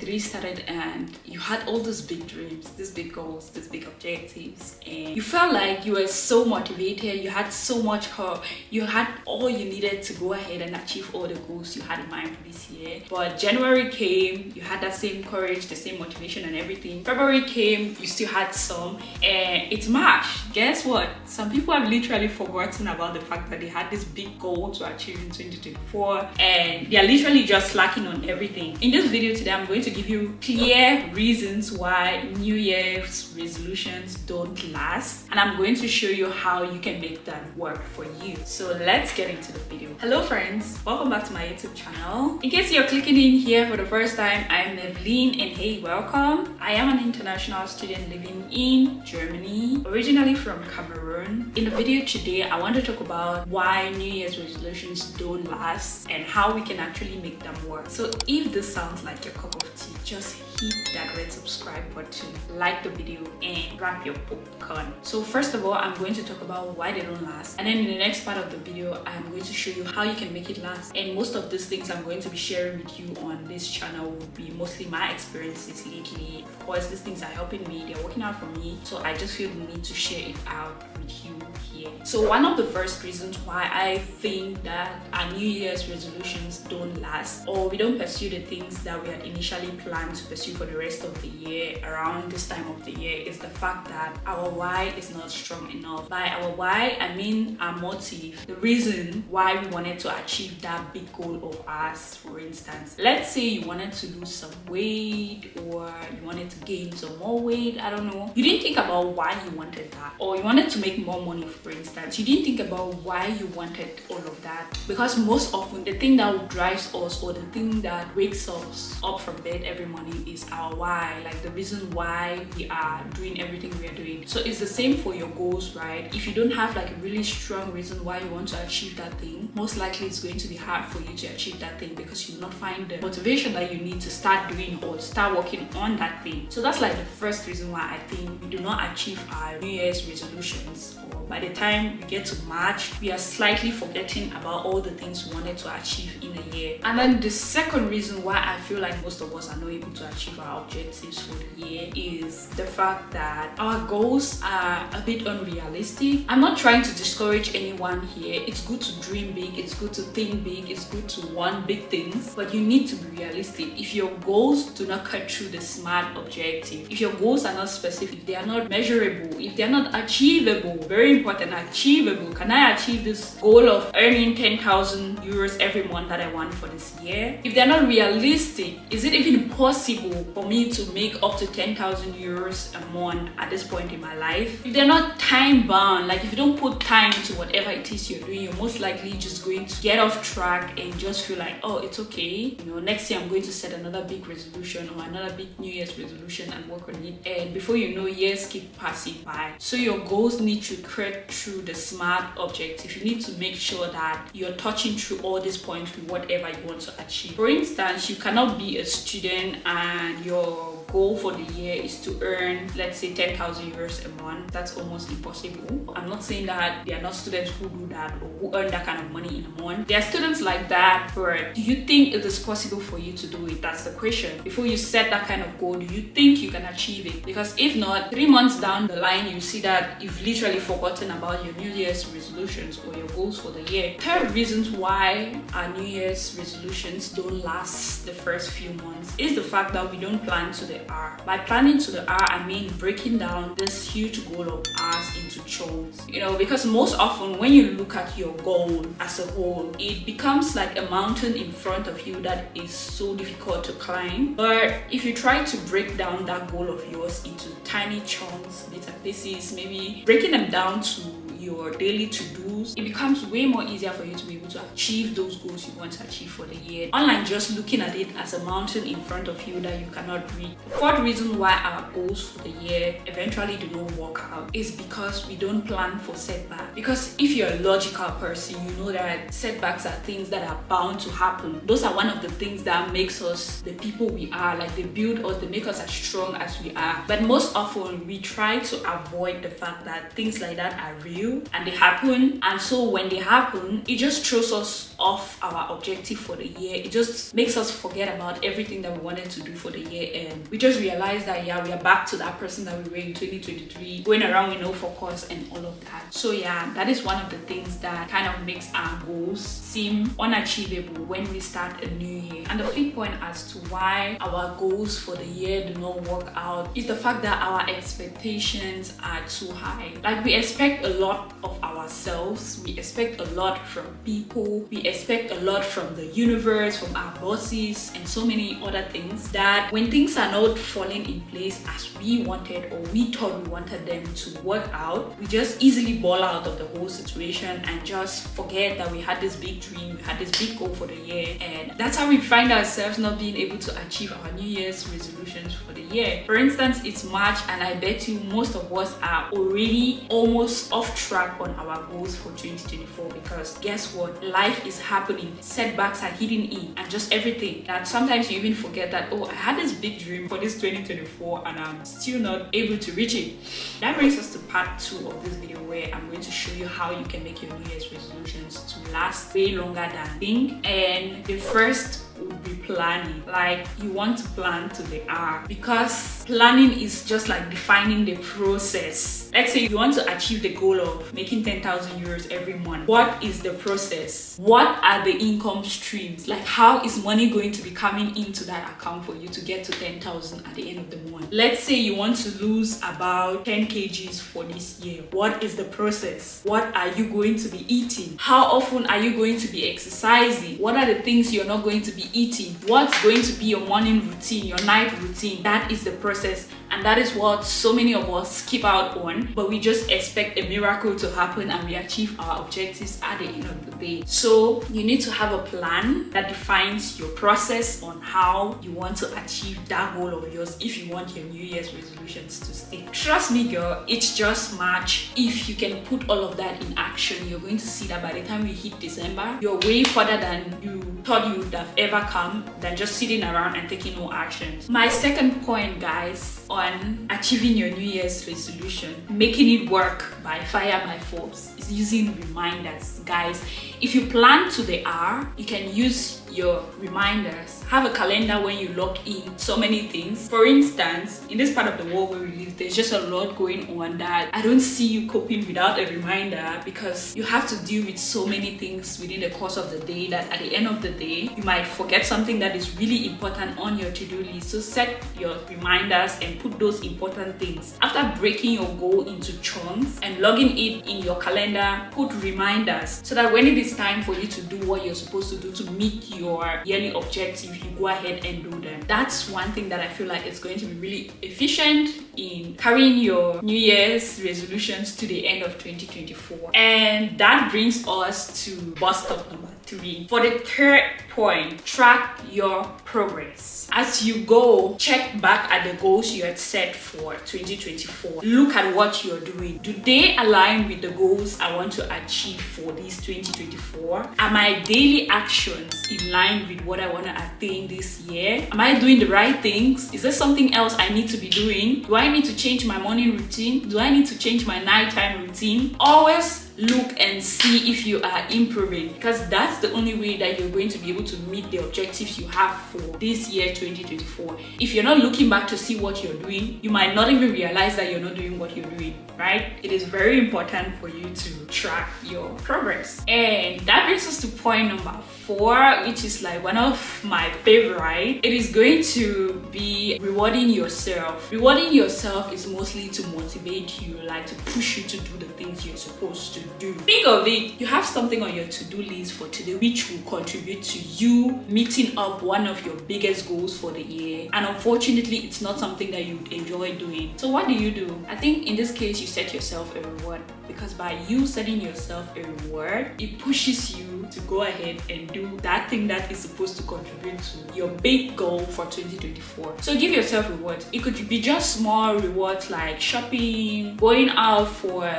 2023 started and you had all those big dreams, these big goals, these big objectives, and you felt like you were so motivated, you had so much hope, you had all you needed to go ahead and achieve all the goals you had in mind for this year. But January came, you had that same courage, the same motivation and everything. February came, you still had some, and it's March. Guess what? Some people have literally forgotten about the fact that they had this big goal to achieve in 2024 and they are literally just slacking on everything. In this video today, I'm going to give you clear reasons why New Year's resolutions don't last, and I'm going to show you how you can make that work for you. So let's get into the video. Hello friends, welcome back to my YouTube channel. In case you're clicking in here for the first time, I'm Meveline and hey, welcome. I am an international student living in Germany, originally from Cameroon. In the video today, I want to talk about why New Year's resolutions don't last and how we can actually make them work. So if this sounds like your cup of tea, just hit that red subscribe button, like the video, and grab your popcorn. So first of all, I'm going to talk about why they don't last, and then in the next part of the video, I'm going to show you how you can make it last. And most of these things I'm going to be sharing with you on this channel will be mostly my experiences lately. Of course, these things are helping me, they're working out for me, so I just feel the need to share it out with you here. So one of the first reasons why I think that our New Year's resolutions don't last, or we don't pursue the things that we had initially planned to pursue for the rest of the year around this time of the year, is the fact that our why is not strong enough. By our why, I mean our motive, the reason why we wanted to achieve that big goal of ours. For instance, let's say you wanted to lose some weight, or you wanted to gain some more weight, I don't know. You didn't think about why you wanted that, or you wanted to make more money, for instance. You didn't think about why you wanted all of that, because most often the thing that drives us, or the thing that wakes us up from bed every morning, is our why, like the reason why we are doing everything we are doing. So it's the same for your goals, right? If you don't have like a really strong reason why you want to achieve that thing, most likely it's going to be hard for you to achieve that thing, because you will not find the motivation that you need to start doing or start working on that thing. So that's like the first reason why I think we do not achieve our New Year's resolutions, or by the time we get to March, we are slightly forgetting about all the things we wanted to achieve in a year. And then the second reason why I feel like most of us are not able to achieve our objectives for the year is the fact that our goals are a bit unrealistic. I'm not trying to discourage anyone here. It's good to dream big, it's good to think big, it's good to want big things, but you need to be realistic. If your goals do not cut through the SMART objective, if your goals are not specific, they are not measurable, if they are not achievable, very important, achievable. Can I achieve this goal of earning 10,000 euros every month that I want for this year? If they're not realistic, is it even possible for me to make up to 10,000 euros a month at this point in my life? If they're not time bound, like if you don't put time to whatever it is you're doing, you're most likely just going to get off track and just feel like, oh, it's okay, you know, next year I'm going to set another big resolution or another big New Year's resolution and work on it, and before you know, years keep passing by. So your goals need to cut through the SMART objective. You need to make sure that you're touching through all these points with whatever you want to achieve. For instance, you cannot be a student and your goal for the year is to earn, let's say, 10,000 euros a month. That's almost impossible. I'm not saying that there are not students who do that or who earn that kind of money in a month. There are students like that, but do you think it is possible for you to do it? That's the question. Before you set that kind of goal, do you think you can achieve it? Because if not, 3 months down the line, you see that you've literally forgotten about your New Year's resolutions or your goals for the year. Third reasons why our New Year's resolutions don't last the first few months is the fact that we don't plan to the hour. By planning to the hour, I mean breaking down this huge goal of ours into chunks. You know, because most often when you look at your goal as a whole, it becomes like a mountain in front of you that is so difficult to climb. But if you try to break down that goal of yours into tiny chunks, bits and pieces, maybe breaking them down to your daily to-dos, it becomes way more easier for you to be able to achieve those goals you want to achieve for the year, unlike just looking at it as a mountain in front of you that you cannot reach. The fourth reason why our goals for the year eventually do not work out is because we don't plan for setbacks. Because if you're a logical person, you know that setbacks are things that are bound to happen. Those are one of the things that makes us the people we are, like they build us, they make us as strong as we are. But most often we try to avoid the fact that things like that are real and they happen, And so when they happen, it just throws us off our objective for the year. It just makes us forget about everything that we wanted to do for the year, and we just realize that yeah, we are back to that person that we were in 2023, going around with no focus and all of that. So yeah, that is one of the things that kind of makes our goals seem unachievable when we start a new year. And the flip point as to why our goals for the year do not work out is the fact that our expectations are too high. Like, we expect a lot of ourselves, we expect a lot from people, we expect a lot from the universe, from our bosses, and so many other things, that when things are not falling in place as we wanted or we thought we wanted them to work out, we just easily ball out of the whole situation and just forget that we had this big dream, we had this big goal for the year, and that's how we find ourselves not being able to achieve our New Year's resolutions for the year. For instance, it's March, and I bet you most of us are already almost off track on our goals for 2024, because guess what? Life is happening, setbacks are hitting in, and just everything that sometimes you even forget that, oh, I had this big dream for this 2024 and I'm still not able to reach it. That brings us to part 2 of this video, where I'm going to show you how you can make your New Year's resolutions to last way longer than think. And the first would be planning. Like, you want to plan to the hour, because planning is just like defining the process. Let's say you want to achieve the goal of making 10,000 euros every month. What is the process? What are the income streams? Like, how is money going to be coming into that account for you to get to 10,000 at the end of the month? Let's say you want to lose about 10 kgs for this year. What is the process? What are you going to be eating? How often are you going to be exercising? What are the things you're not going to be eating? What's going to be your morning routine, your night routine? That is the process, and that is what so many of us skip out on, but we just expect a miracle to happen and we achieve our objectives at the end of the day. So you need to have a plan that defines your process on how you want to achieve that goal of yours if you want your New Year's resolutions to stick. Trust me, girl, it's just March. If you can put all of that in action, you're going to see that by the time we hit December, you're way further than you thought you would have ever come than just sitting around and taking no actions. My second point, guys, on achieving your New Year's resolution, making it work by fire by force, is using reminders. Guys, if you plan to the hour, you can use your reminders. Have a calendar when you log in so many things. For instance, in this part of the world where we live, there's just a lot going on that I don't see you coping without a reminder, because you have to deal with so many things within the course of the day that at the end of the day, you might forget something that is really important on your to-do list. So set your reminders and put those important things. After breaking your goal into chunks and logging it in your calendar, put reminders so that when it is time for you to do what you're supposed to do to meet your yearly objective, you go ahead and do them. That's one thing that I feel like is going to be really efficient in carrying your New Year's resolutions to the end of 2024. And that brings us to bus stop number 3. For the third point, track your progress. As you go, check back at the goals you had set for 2024. Look at what you're doing. Do they align with the goals I want to achieve for this 2024? Are my daily actions in line with what I want to attain this year? Am I doing the right things? Is there something else I need to be doing? Do I need to change my morning routine? Do I need to change my nighttime routine? Always look and see if you are improving, because that's the only way that you're going to be able to meet the objectives you have for this year 2024. If you're not looking back to see what you're doing, you might not even realize that you're not doing what you're doing, right? It is very important for you to track your progress. And that brings us to point number 4, which is like one of my favorite. It is going to be rewarding yourself. Rewarding yourself is mostly to motivate you, like to push you to do the things you're supposed to do. Think of it, you have something on your to-do list for today which will contribute to you meeting up one of your biggest goals for the year, and unfortunately it's not something that you enjoy doing. So what do? I think in this case you set yourself a reward, because by you setting yourself a reward, it pushes you to go ahead and do that thing that is supposed to contribute to your big goal for 2024. So give yourself rewards. It could be just small rewards like shopping, going out for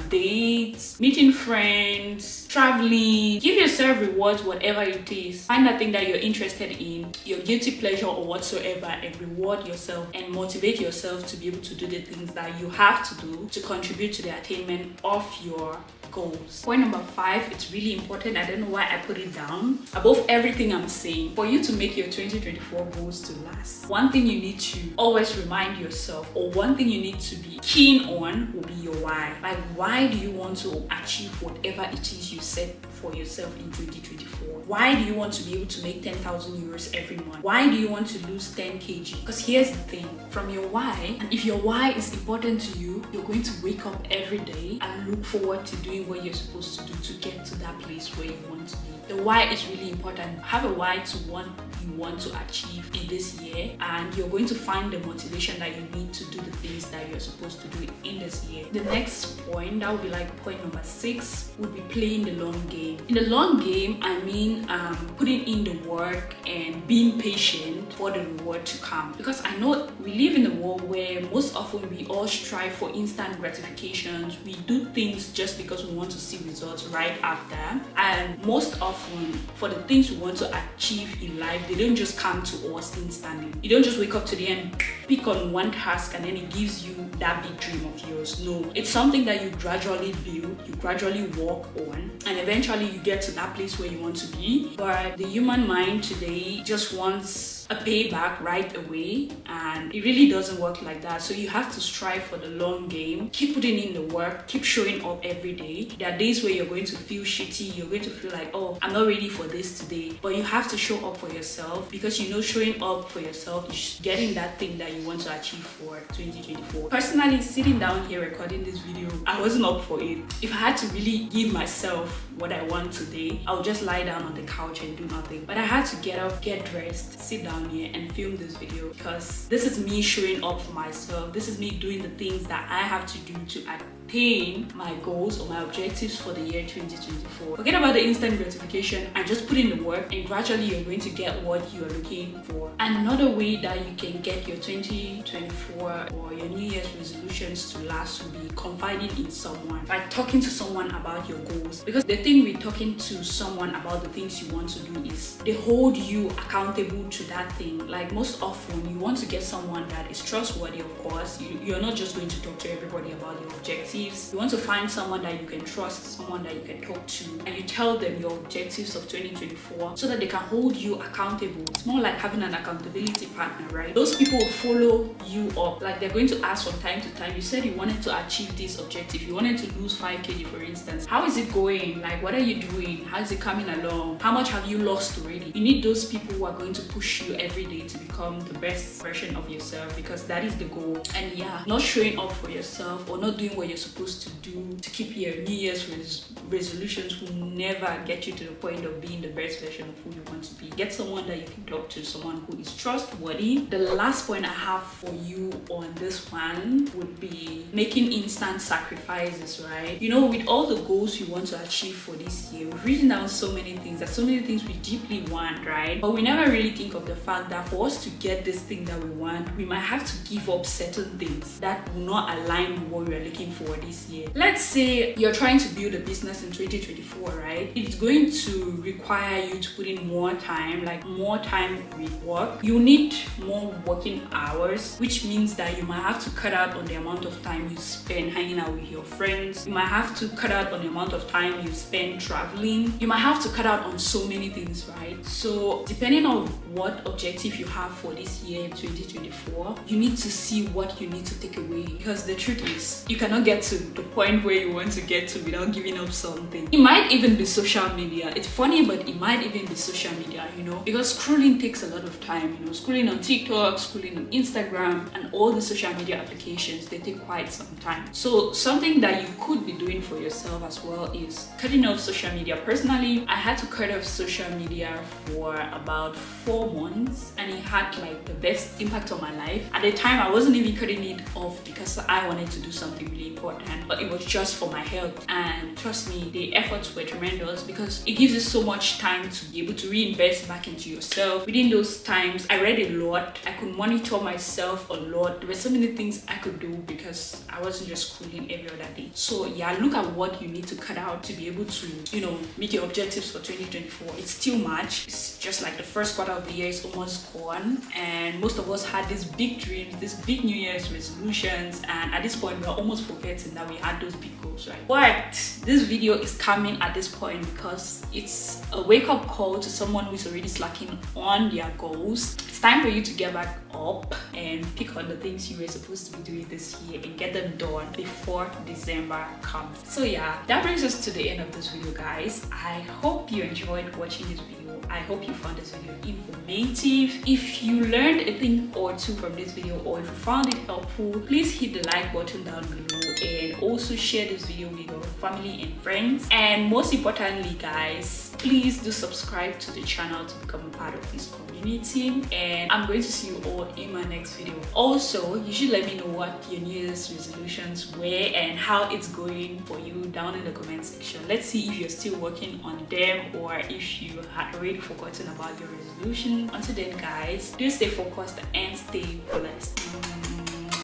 dates, meeting friends, traveling. Give yourself rewards, whatever it is. Find that thing that you're interested in, your guilty pleasure or whatsoever, and reward yourself and motivate yourself to be able to do the things that you have to do to contribute to the attainment of your goals. Point number 5, it's really important. I don't know why I put it down. Above everything I'm saying, for you to make your 2024 goals to last, one thing you need to always remind yourself, or one thing you need to be keen on, will be your why. Like, why do you want to achieve whatever it is you set for yourself in 2024? Why do you want to be able to make 10,000 euros every month? Why do you want to lose 10 kg? Because here's the thing, from your why, and if your why is important to you, you're going to wake up every day and look forward to doing what you're supposed to do to get to that place where you want to be. The why is really important. Have a why to what you want to achieve in this year, and you're going to find the motivation that you need to do the things that you're supposed to do in this year. The next point, that would be like point number 6, would be playing the long game. In the long game, I mean putting in the work and being patient for the reward to come. Because I know we live in a world where most often we all strive for instant gratifications. We do things just because we want to see results right after, and most often for the things we want to achieve in life, they don't just come to us instantly. You don't just wake up today and pick on one task and then it gives you that big dream of yours. No, it's something that you gradually build, you gradually work on, and eventually you get to that place where you want to be. But the human mind today just wants a payback right away, and it really doesn't work like that. So you have to strive for the long game. Keep putting in the work, keep showing up every day. There are days where you're going to feel shitty, you're going to feel like, oh, I'm not ready for this today, but you have to show up for yourself, because you know showing up for yourself is getting that thing that you want to achieve for 2024. Personally, sitting down here recording this video, I wasn't up for it. If I had to really give myself what I want today, I would just lie down on the couch and do nothing. But I had to get up, get dressed, sit down here and film this video, because this is me showing up for myself. This is me doing the things that I have to do to attain my goals or my objectives for the year 2024. Forget about the instant gratification and just put in the work, and gradually you're going to get what you are looking for. Another way that you can get your 2024 or your New Year's resolutions to last will be confiding in someone, like talking to someone about your goals. Because the thing with talking to someone about the things you want to do is they hold you accountable to that thing. Like, most often you want to get someone that is trustworthy, of course. You're not just going to talk to everybody about your objectives. You want to find someone that you can trust, someone that you can talk to, and you tell them your objectives of 2024 so that they can hold you accountable. It's more like having an accountability partner, right? Those people will follow you up. Like, they're going to ask from time to time, you said you wanted to achieve this objective, you wanted to lose 5 kg for instance. How is it going? Like, what are you doing? How is it coming along? How much have you lost already? You need those people who are going to push you every day to become the best version of yourself, because that is the goal. And yeah, not showing up for yourself or not doing what you're supposed to do to keep your New Year's resolutions will never get you to the point of being the best version of who you want to be. Get someone that you can talk to, someone who is trustworthy. The last point I have for you on this one would be making instant sacrifices, right? You know, with all the goals you want to achieve for this year, we've written down so many things. There's so many things we deeply want, right? But we never really think of the fact that for us to get this thing that we want, we might have to give up certain things that will not align with what we're looking for this year. Let's say you're trying to build a business in 2024, right? It's going to require you to put in more time, like more time with work. You need more working hours, which means that you might have to cut out on the amount of time you spend hanging out with your friends. You might have to cut out on the amount of time you spend traveling. You might have to cut out on so many things, right? So depending on what objective you have for this year 2024, you need to see what you need to take away, because the truth is you cannot get to the point where you want to get to without giving up something. It might even be social media. It's funny, but it might even be social media, you know, because scrolling takes a lot of time. You know, scrolling on TikTok, scrolling on Instagram, and all the social media applications, they take quite some time. So something that you could be doing for yourself as well is cutting off social media. Personally, I had to cut off social media for about 4 months, and it had like the best impact on my life. At the time, I wasn't even cutting it off because I wanted to do something really important. important, but it was just for my health. And trust me, the efforts were tremendous because it gives you so much time to be able to reinvest back into yourself. Within those times, I read a lot. I could monitor myself a lot. There were so many things I could do because I wasn't just schooling every other day. So yeah, look at what you need to cut out to be able to, meet your objectives for 2024. It's still March. It's just like the first quarter of the year is almost gone, and most of us had these big dreams, these big New Year's resolutions, and at this point we're almost forgetting that we had those big goals, right? But this video is coming at this point because it's a wake-up call to someone who's already slacking on their goals. It's time for you to get back up and pick on the things you were supposed to be doing this year and get them done before December comes. So yeah, that brings us to the end of this video, guys. I hope you enjoyed watching this video. I hope you found this video informative. If you learned a thing or two from this video, or if you found it helpful, please hit the like button down below and also share this video with your family and friends. And most importantly, guys, please do subscribe to the channel to become a part of this community. And I'm going to see you all in my next video. Also, you should let me know what your New Year's resolutions were and how it's going for you down in the comment section. Let's see if you're still working on them or if you had already forgotten about your resolution. Until then, guys, do stay focused and stay blessed.